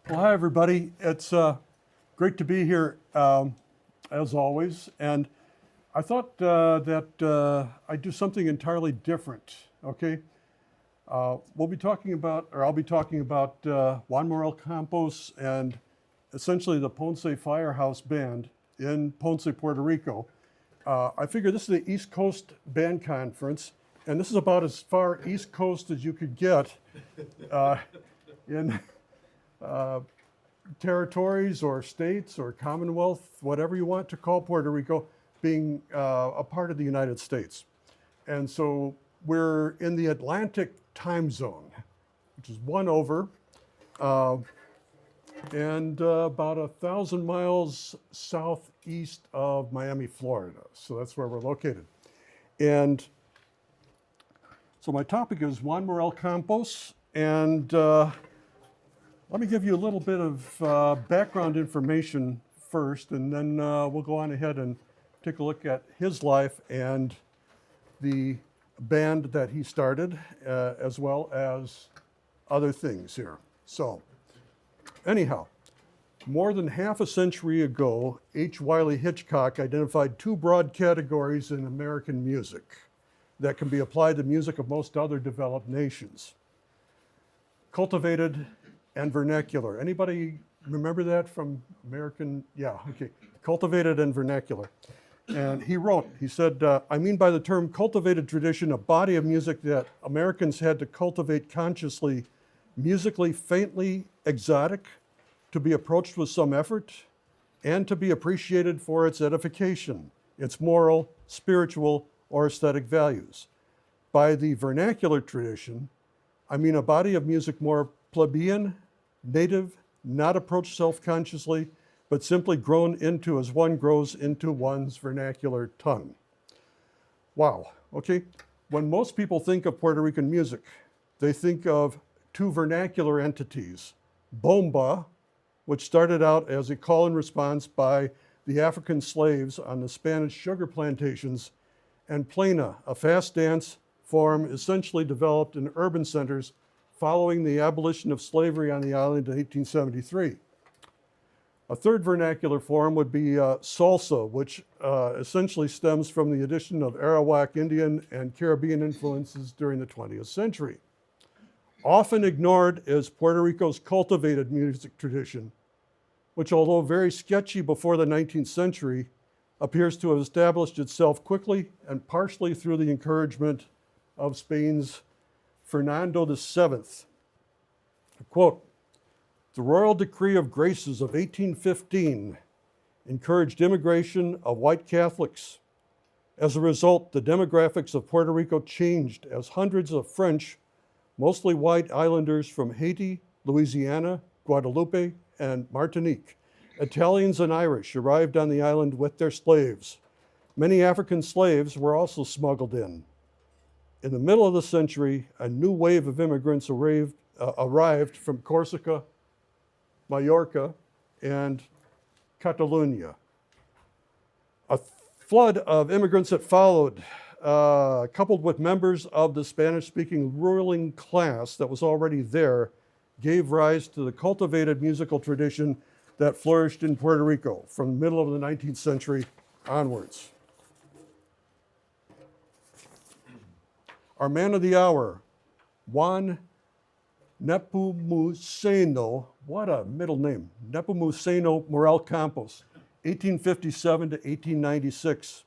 Well, hi, everybody. It's great to be here, as always. And I thought that I'd do something entirely different, okay? We'll be talking about, or I'll be talking about Juan Morel Campos and essentially the Ponce Firehouse Band in Ponce, Puerto Rico. I figure this is the East Coast Band Conference, and this is about as far East Coast as you could get in territories or states or Commonwealth, whatever you want to call Puerto Rico, being a part of the United States. And so we're in the Atlantic time zone, which is one over, and about 1,000 miles southeast of Miami, Florida. So that's where we're located. And so my topic is Juan Morel Campos, and let me give you a little bit of background information first, and then we'll go on ahead and take a look at his life and the band that he started, as well as other things here. So, anyhow, more than half a century ago, H. Wiley Hitchcock identified two broad categories in American music that can be applied to music of most other developed nations: cultivated and vernacular. Anybody remember that from American? Yeah, okay. Cultivated and vernacular. And he wrote, he said, I mean by the term cultivated tradition, a body of music that Americans had to cultivate consciously, musically faintly exotic, to be approached with some effort, and to be appreciated for its edification, its moral, spiritual, or aesthetic values. By the vernacular tradition, I mean a body of music more plebeian, native, not approached self-consciously, but simply grown into as one grows into one's vernacular tongue. Wow, okay. When most people think of Puerto Rican music, they think of two vernacular entities: bomba, which started out as a call and response by the African slaves on the Spanish sugar plantations, and plena, a fast dance form essentially developed in urban centers following the abolition of slavery on the island in 1873. A third vernacular form would be salsa, which essentially stems from the addition of Arawak Indian and Caribbean influences during the 20th century. Often ignored is Puerto Rico's cultivated music tradition, which, although very sketchy before the 19th century, appears to have established itself quickly and partially through the encouragement of Spain's Fernando VII. Quote, the Royal Decree of Graces of 1815 encouraged immigration of white Catholics. As a result, the demographics of Puerto Rico changed as hundreds of French, mostly white islanders from Haiti, Louisiana, Guadeloupe, and Martinique, Italians and Irish arrived on the island with their slaves. Many African slaves were also smuggled in. In the middle of the century, a new wave of immigrants arrived from Corsica, Mallorca, and Catalonia. A flood of immigrants that followed, coupled with members of the Spanish-speaking ruling class that was already there, gave rise to the cultivated musical tradition that flourished in Puerto Rico from the middle of the 19th century onwards. Our man of the hour, Juan Nepomuceno, what a middle name, Nepomuceno Morel Campos, 1857 to 1896.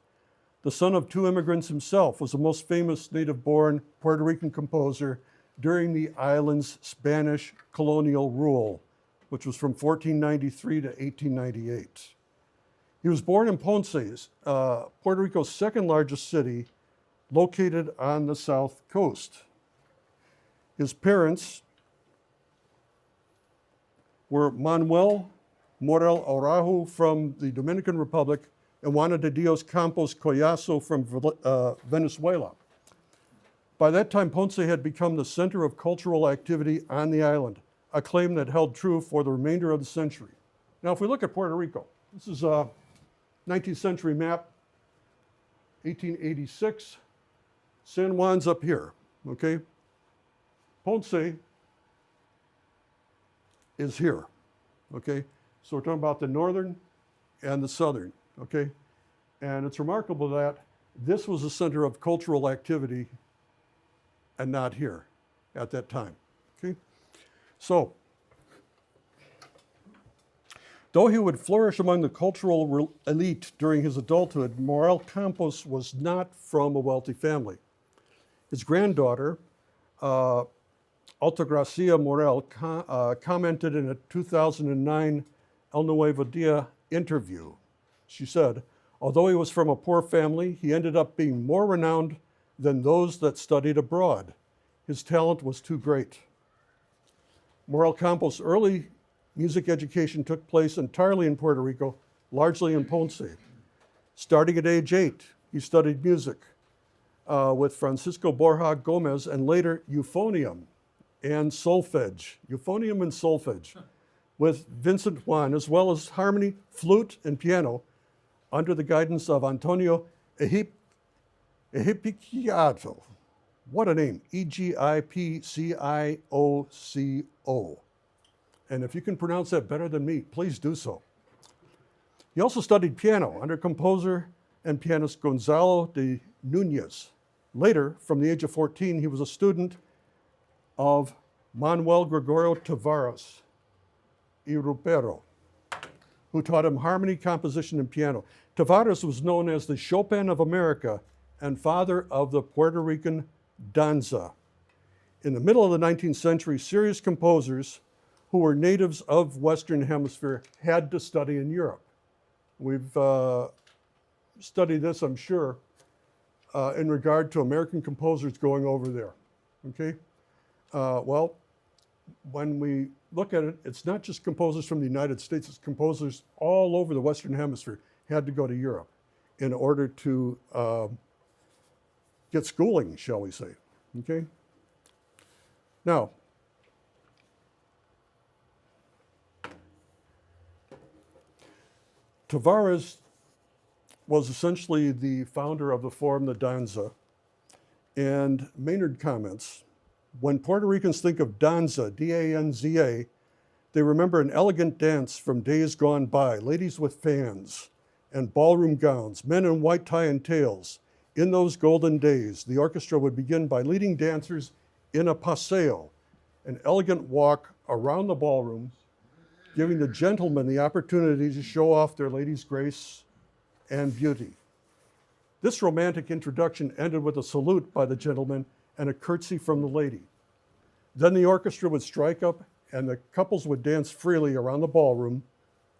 The son of two immigrants himself, was the most famous native-born Puerto Rican composer during the island's Spanish colonial rule, which was from 1493 to 1898. He was born in Ponce, Puerto Rico's second largest city, located on the south coast. His parents were Manuel Morel Araujo from the Dominican Republic and Juana de Dios Campos Collazo from Venezuela. By that time, Ponce had become the center of cultural activity on the island, a claim that held true for the remainder of the century. Now, if we look at Puerto Rico, this is a 19th century map, 1886. San Juan's up here, okay? Ponce is here. okay? So we're talking about the northern and the southern, okay? And it's remarkable that this was a center of cultural activity and not here at that time, okay? So, though he would flourish among the cultural elite during his adulthood, Morel Campos was not from a wealthy family. His granddaughter, Altagracia Morel, commented in a 2009 El Nuevo Dia interview. She said, although he was from a poor family, he ended up being more renowned than those that studied abroad. His talent was too great. Morel Campos' early music education took place entirely in Puerto Rico, largely in Ponce. Starting at age 8, he studied music with Francisco Borja Gomez and later euphonium and solfege, with Vincent Juan, as well as harmony, flute, and piano under the guidance of Antonio Egipciato. What a name, Egipcioco. And if you can pronounce that better than me, please do so. He also studied piano under composer and pianist Gonzalo de Nunez. Later, from the age of 14, he was a student of Manuel Gregorio Tavares y Rupero, who taught him harmony, composition, and piano. Tavares was known as the Chopin of America and father of the Puerto Rican danza. In the middle of the 19th century, serious composers who were natives of Western Hemisphere had to study in Europe. We've studied this, I'm sure, in regard to American composers going over there, okay? Well, when we look at it, it's not just composers from the United States, it's composers all over the Western Hemisphere had to go to Europe in order to get schooling, shall we say, okay? Now, Tavares was essentially the founder of the form, the danza, and Maynard comments, when Puerto Ricans think of danza, D-A-N-Z-A, they remember an elegant dance from days gone by, ladies with fans and ballroom gowns, men in white tie and tails. In those golden days, the orchestra would begin by leading dancers in a paseo, an elegant walk around the ballroom, giving the gentlemen the opportunity to show off their ladies' grace and beauty. This romantic introduction ended with a salute by the gentleman and a curtsy from the lady. Then the orchestra would strike up and the couples would dance freely around the ballroom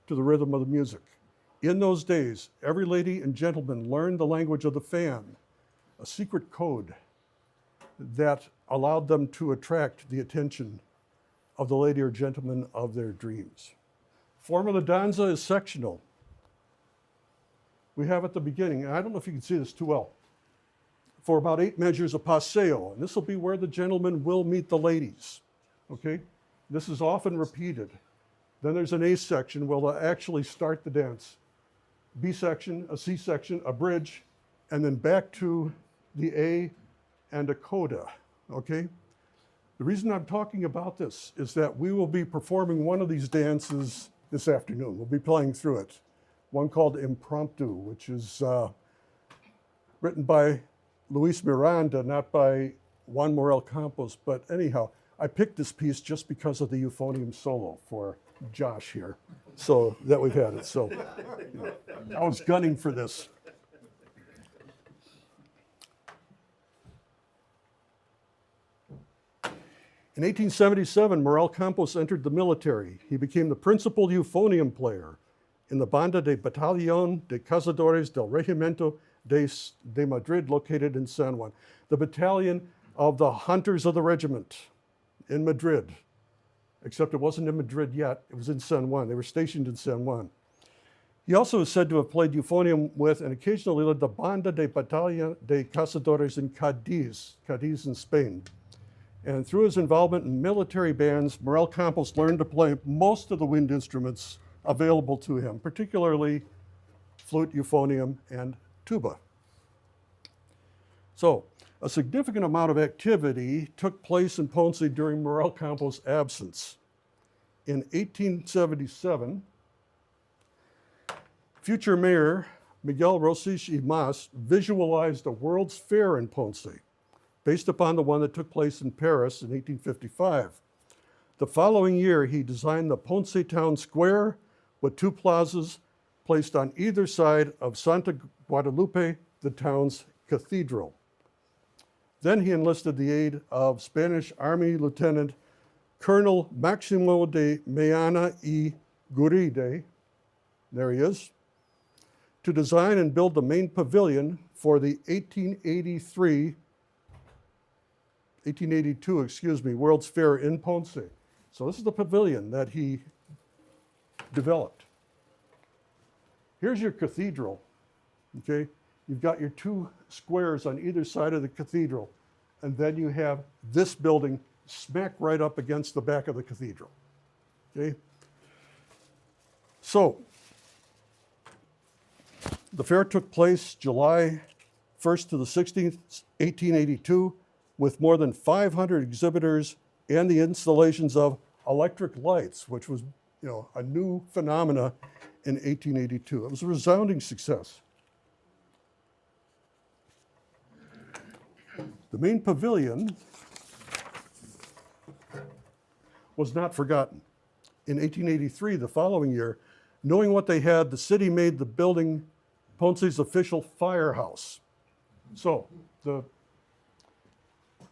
to the rhythm of the music. In those days, every lady and gentleman learned the language of the fan, a secret code that allowed them to attract the attention of the lady or gentleman of their dreams. Form of the danza is sectional. We have at the beginning, and I don't know if you can see this too well, for about 8 measures a paseo, and this will be where the gentleman will meet the ladies, okay? This is often repeated. Then there's an A section where they'll actually start the dance. B section, a C section, a bridge, and then back to the A and a coda, okay? The reason I'm talking about this is that we will be performing one of these dances this afternoon. We'll be playing through it. One called Impromptu, which is written by Luis Miranda, not by Juan Morel Campos. But anyhow, I picked this piece just because of the euphonium solo for Josh here, so that we've had it. So I was gunning for this. In 1877, Morel Campos entered the military. He became the principal euphonium player in the Banda de Batallón de Cazadores del Regimiento de Madrid, located in San Juan, the battalion of the Hunters of the Regiment in Madrid, except it wasn't in Madrid yet, it was in San Juan. They were stationed in San Juan. He also is said to have played euphonium with and occasionally led the Banda de Batalla de Cazadores in Cadiz in Spain. And through his involvement in military bands, Morel Campos learned to play most of the wind instruments available to him, particularly flute, euphonium, and tuba. So, a significant amount of activity took place in Ponce during Morel Campos' absence. in 1877, future mayor Miguel Rosich y Mas visualized a World's Fair in Ponce, based upon the one that took place in Paris in 1855. The following year, he designed the Ponce Town Square with two plazas placed on either side of Santa Guadalupe, the town's cathedral. Then he enlisted the aid of Spanish Army Lieutenant Colonel Maximo de Meana y Guride, there he is, to design and build the main pavilion for the 1882, World's Fair in Ponce. So this is the pavilion that he developed. Here's your cathedral, okay? You've got your two squares on either side of the cathedral, and then you have this building smack right up against the back of the cathedral, okay? So, the fair took place July 1st to the 16th, 1882, with more than 500 exhibitors and the installations of electric lights, which was, a new phenomena in 1882. It was a resounding success. The main pavilion was not forgotten. In 1883, the following year, knowing what they had, the city made the building Ponce's official firehouse. So the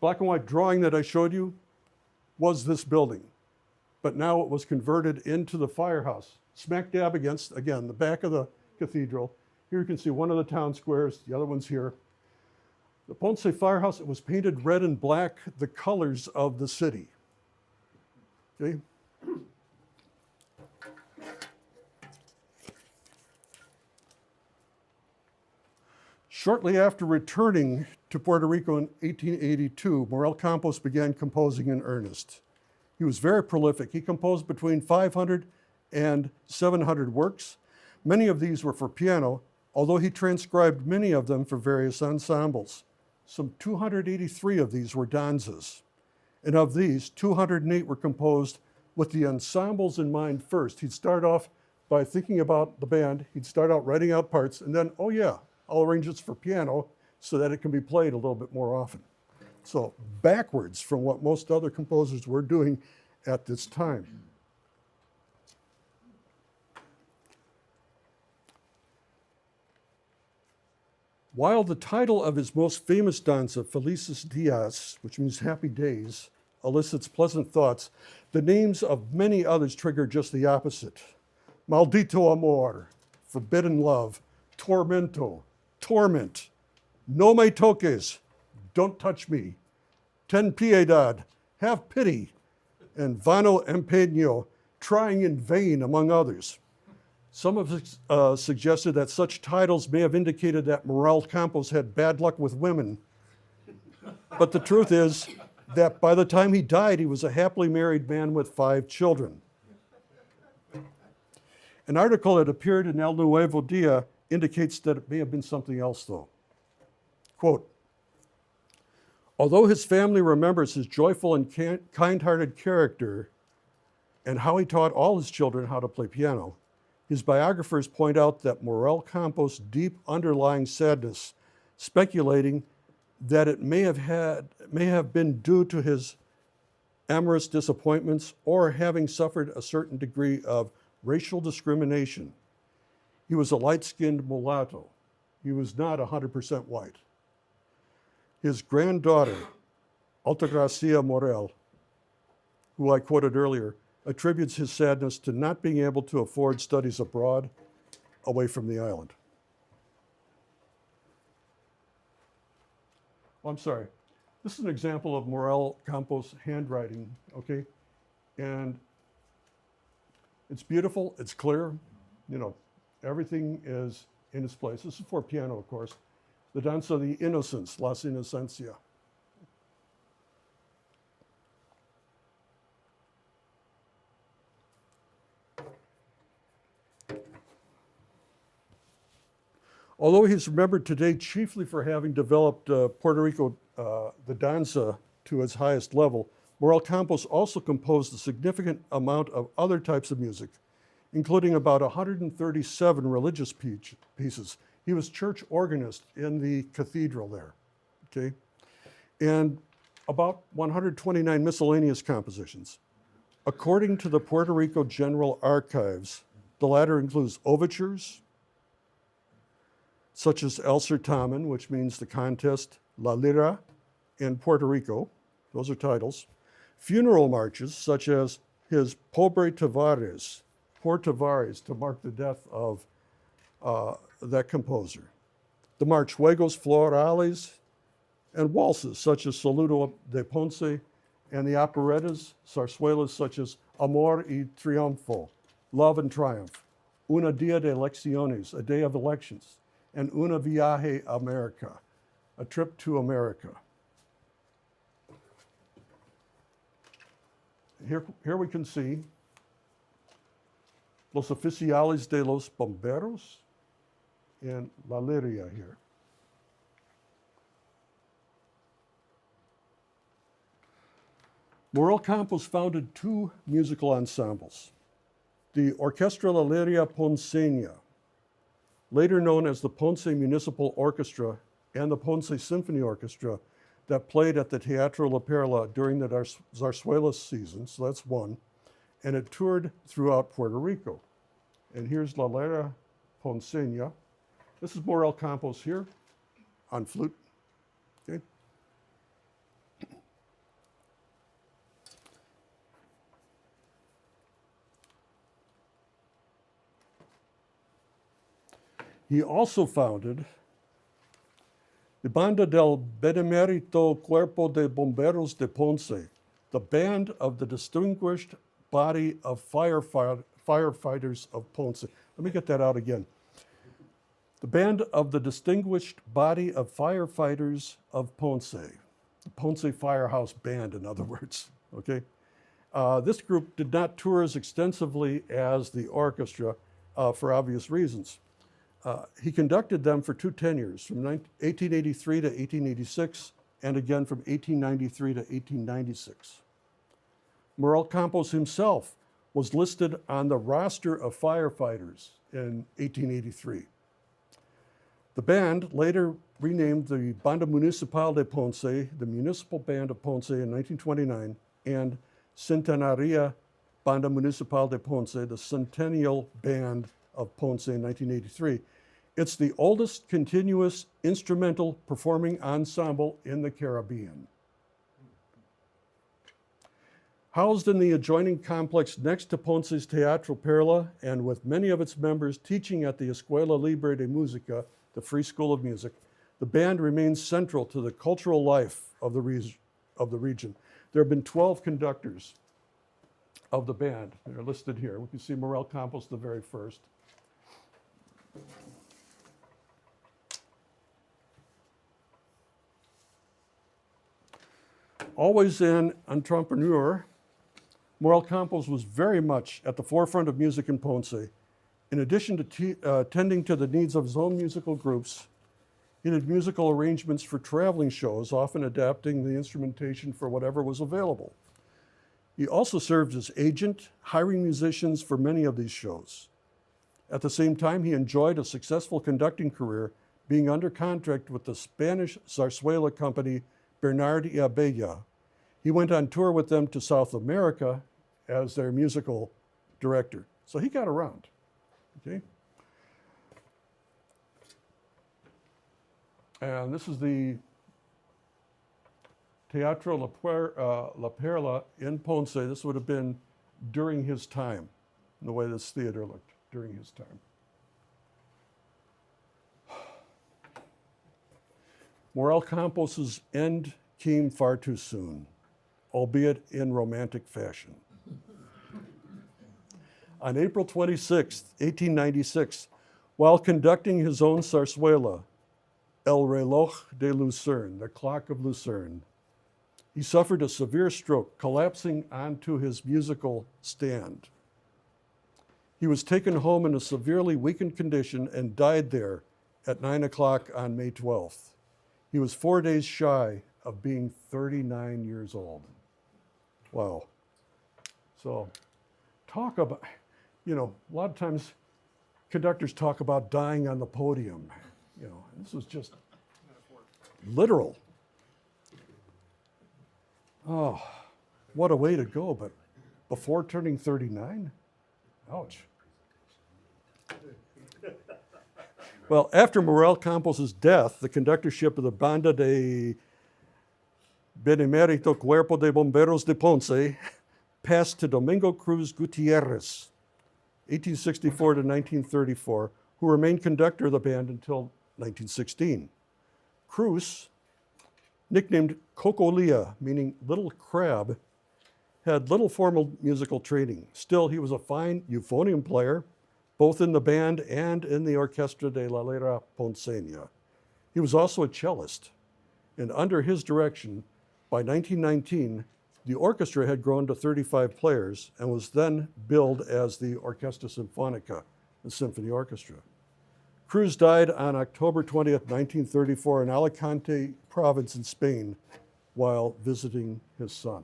black and white drawing that I showed you was this building, but now it was converted into the firehouse, smack dab against, again, the back of the cathedral. Here you can see one of the town squares, the other one's here. The Ponce firehouse, it was painted red and black, the colors of the city. Okay? Shortly after returning to Puerto Rico in 1882, Morel Campos began composing in earnest. He was very prolific. He composed between 500 and 700 works. Many of these were for piano, although he transcribed many of them for various ensembles. Some 283 of these were danzas. And of these, 208 were composed with the ensembles in mind first. He'd start off by thinking about the band. He'd start out writing out parts, and then, oh yeah, I'll arrange this for piano so that it can be played a little bit more often. So backwards from what most other composers were doing at this time. While the title of his most famous danza, Felices Dias, which means happy days, elicits pleasant thoughts, the names of many others trigger just the opposite. Maldito amor, forbidden love, tormento, torment, no me toques, don't touch me, ten piedad, have pity, and vano empeño, trying in vain, among others. Some have suggested that such titles may have indicated that Morel Campos had bad luck with women. But the truth is that by the time he died, he was a happily married man with 5 children. An article that appeared in El Nuevo Dia indicates that it may have been something else, though. Quote, although his family remembers his joyful and kind-hearted character and how he taught all his children how to play piano, his biographers point out that Morel Campos' deep underlying sadness, speculating that it may have been due to his amorous disappointments or having suffered a certain degree of racial discrimination. He was a light-skinned mulatto. He was not 100% white. His granddaughter, Altagracia Morel, who I quoted earlier, attributes his sadness to not being able to afford studies abroad away from the island. Oh, I'm sorry. This is an example of Morel Campos' handwriting, okay? And it's beautiful, it's clear, everything is in its place. This is for piano, of course. The Danza de Innocence, Las Inocencia. Although he's remembered today chiefly for having developed Puerto Rico, the danza, to its highest level, Morel Campos also composed a significant amount of other types of music, including about 137 religious pieces. He was church organist in the cathedral there, okay? And about 129 miscellaneous compositions. According to the Puerto Rico General Archives, the latter includes overtures, such as El Certamen, which means the contest, La Lira in Puerto Rico, those are titles, funeral marches, such as his Pobre Tavares, Poor Tavares, to mark the death of that composer, the March Juegos Florales, and waltzes, such as Saludo de Ponce, and the operettas, zarzuelas, such as Amor y Triunfo, Love and Triumph, Una Dia de Elecciones, a day of elections, and Una Viaje a America, a trip to America. Here we can see Los Oficiales de los Bomberos in La Liria here. Morel Campos founded two musical ensembles, the Orquestra La Liria Ponceña, later known as the Ponce Municipal Orchestra, and the Ponce Symphony Orchestra, that played at the Teatro La Perla during the Zarzuela season, so that's one, and it toured throughout Puerto Rico. And here's La Liria Ponceña. This is Morel Campos here on flute, okay? He also founded the Banda del Benemérito Cuerpo de Bomberos de Ponce, the band of the distinguished body of firefighters of Ponce. Let me get that out again. The band of the distinguished body of firefighters of Ponce, the Ponce Firehouse Band, in other words, okay? This group did not tour as extensively as the orchestra for obvious reasons. He conducted them for two tenures, from 1883 to 1886, and again from 1893 to 1896. Morel Campos himself was listed on the roster of firefighters in 1883. The band later renamed the Banda Municipal de Ponce, the Municipal Band of Ponce, in 1929, and Centenaria Banda Municipal de Ponce, the Centennial Band of Ponce, in 1983. It's the oldest continuous instrumental performing ensemble in the Caribbean. Housed in the adjoining complex next to Ponce's Teatro Perla, and with many of its members teaching at the Escuela Libre de Música, the Free School of Music, the band remains central to the cultural life of the region. There have been 12 conductors of the band. They're listed here. We can see Morel Campos, the very first. Always an entrepreneur, Morel Campos was very much at the forefront of music in Ponce. In addition to tending to the needs of his own musical groups, he did musical arrangements for traveling shows, often adapting the instrumentation for whatever was available. He also served as agent, hiring musicians for many of these shows. At the same time, he enjoyed a successful conducting career, being under contract with the Spanish zarzuela company Bernard y Abella. He went on tour with them to South America as their musical director. So he got around, okay? And this is the Teatro La Perla in Ponce. This would have been during his time, the way this theater looked during his time. Morel Campos's end came far too soon, albeit in romantic fashion. On April 26, 1896, while conducting his own zarzuela, El Reloj de Lucerne, the Clock of Lucerne, he suffered a severe stroke, collapsing onto his musical stand. He was taken home in a severely weakened condition and died there at 9 o'clock on May 12th. He was 4 days shy of being 39 years old. Wow. So talk about, a lot of times conductors talk about dying on the podium. This was just literal. Oh, what a way to go, but before turning 39? Ouch. Well, after Morel Campos' death, the conductorship of the Banda de Benemérito Cuerpo de Bomberos de Ponce passed to Domingo Cruz Gutierrez, 1864 to 1934, who remained conductor of the band until 1916. Cruz, nicknamed Cocolia, meaning little crab, had little formal musical training. Still, he was a fine euphonium player, both in the band and in the Orquesta de la Lira Ponceña. He was also a cellist, and under his direction, by 1919, the orchestra had grown to 35 players and was then billed as the Orquesta Sinfónica, the symphony orchestra. Cruz died on October 20th, 1934 in Alicante province in Spain while visiting his son.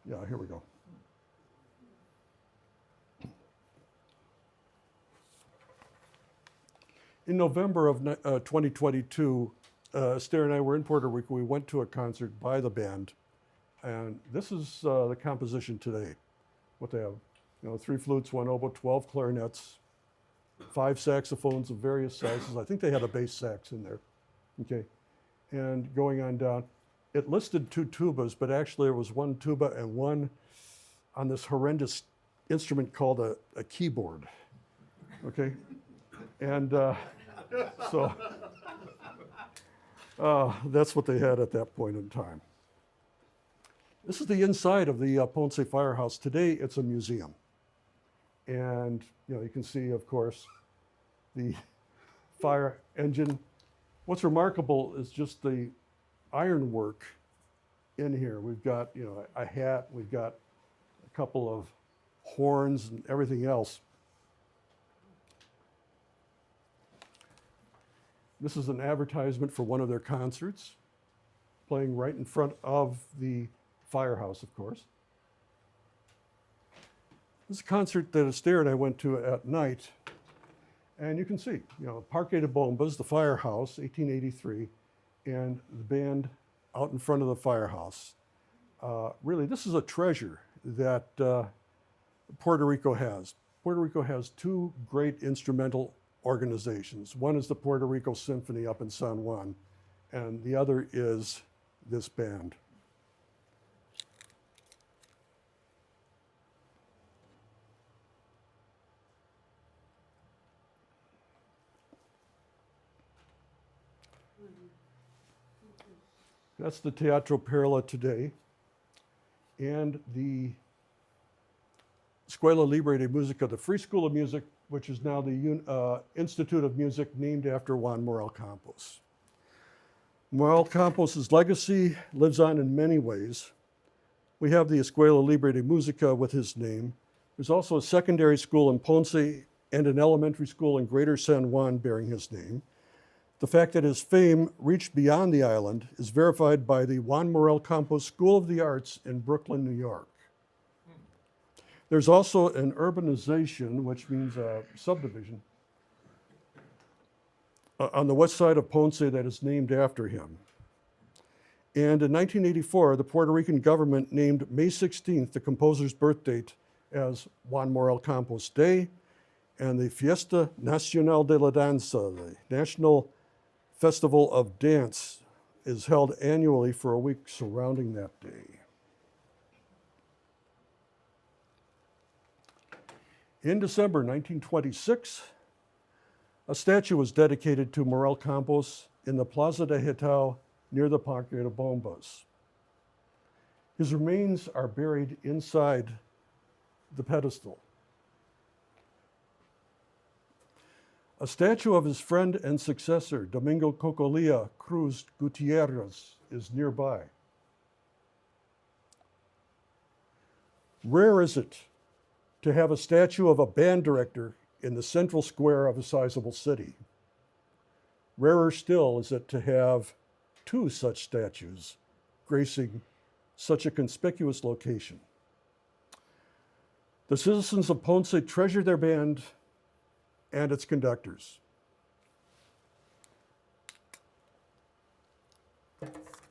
Yeah, here we go. In November of 2022, Esther and I were in Puerto Rico. We went to a concert by the band, and this is the composition today. What they have, 3 flutes, 1 oboe, 12 clarinets, 5 saxophones of various sizes. I think they had a bass sax in there, okay? And going on down, it listed 2 tubas, but actually there was 1 tuba and 1 on this horrendous instrument called a keyboard, okay? And so that's what they had at that point in time. This is the inside of the Ponce Firehouse. Today, it's a museum. And you can see, of course, the fire engine. What's remarkable is just the ironwork in here. We've got, a hat, we've got a couple of horns and everything else. This is an advertisement for one of their concerts, playing right in front of the firehouse, of course. This is a concert that Esther and I went to at night. And you can see, Parque de Bombas, the firehouse, 1883, and the band out in front of the firehouse. Really, this is a treasure that Puerto Rico has. Puerto Rico has 2 great instrumental organizations. One is the Puerto Rico Symphony up in San Juan, and the other is this band. That's the Teatro Perla today, and the Escuela Libre de Música, the Free School of Music, which is now the Institute of Music named after Juan Morel Campos. Morel Campos' legacy lives on in many ways. We have the Escuela Libre de Música with his name. There's also a secondary school in Ponce and an elementary school in Greater San Juan bearing his name. The fact that his fame reached beyond the island is verified by the Juan Morel Campos School of the Arts in Brooklyn, New York. There's also an urbanization, which means a subdivision, on the west side of Ponce that is named after him. And in 1984, the Puerto Rican government named May 16th, the composer's birth date, as Juan Morel Campos Day, and the Fiesta Nacional de la Danza, the National Festival of Dance, is held annually for a week surrounding that day. In December 1926, a statue was dedicated to Morel Campos in the Plaza de Hitao near the Parque de Bombas. His remains are buried inside the pedestal. A statue of his friend and successor, Domingo Cocolia Cruz Gutierrez, is nearby. Rare is it to have a statue of a band director in the central square of a sizable city. Rarer still is it to have two such statues gracing such a conspicuous location. The citizens of Ponce treasure their band and its conductors.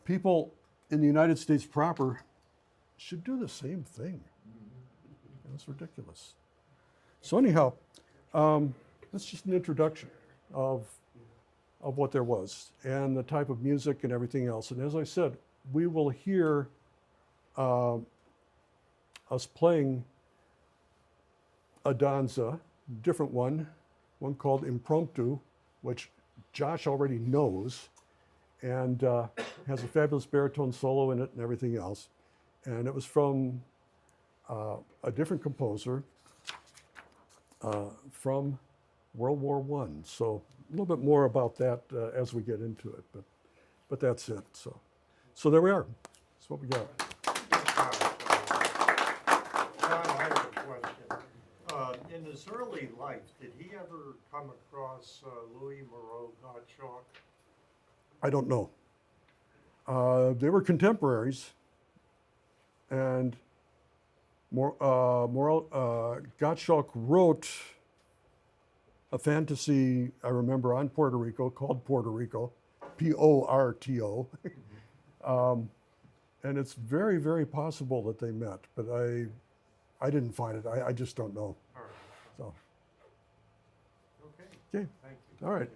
People in the United States proper should do the same thing. That's ridiculous. So anyhow, that's just an introduction of what there was and the type of music and everything else. And as I said, we will hear us playing a danza, different one called Impromptu, which Josh already knows, and has a fabulous baritone solo in it and everything else. And it was from a different composer from World War I. So a little bit more about that as we get into it, but that's it. So there we are. That's what we got. John, I have a question. In his early life, did he ever come across Louis Moreau Gottschalk? I don't know. They were contemporaries, and Gottschalk wrote a fantasy, I remember, on Puerto Rico called Puerto Rico, Porto. And it's very, very possible that they met, but I didn't find it. I just don't know. All right. So, Okay. okay, Thank you. all right.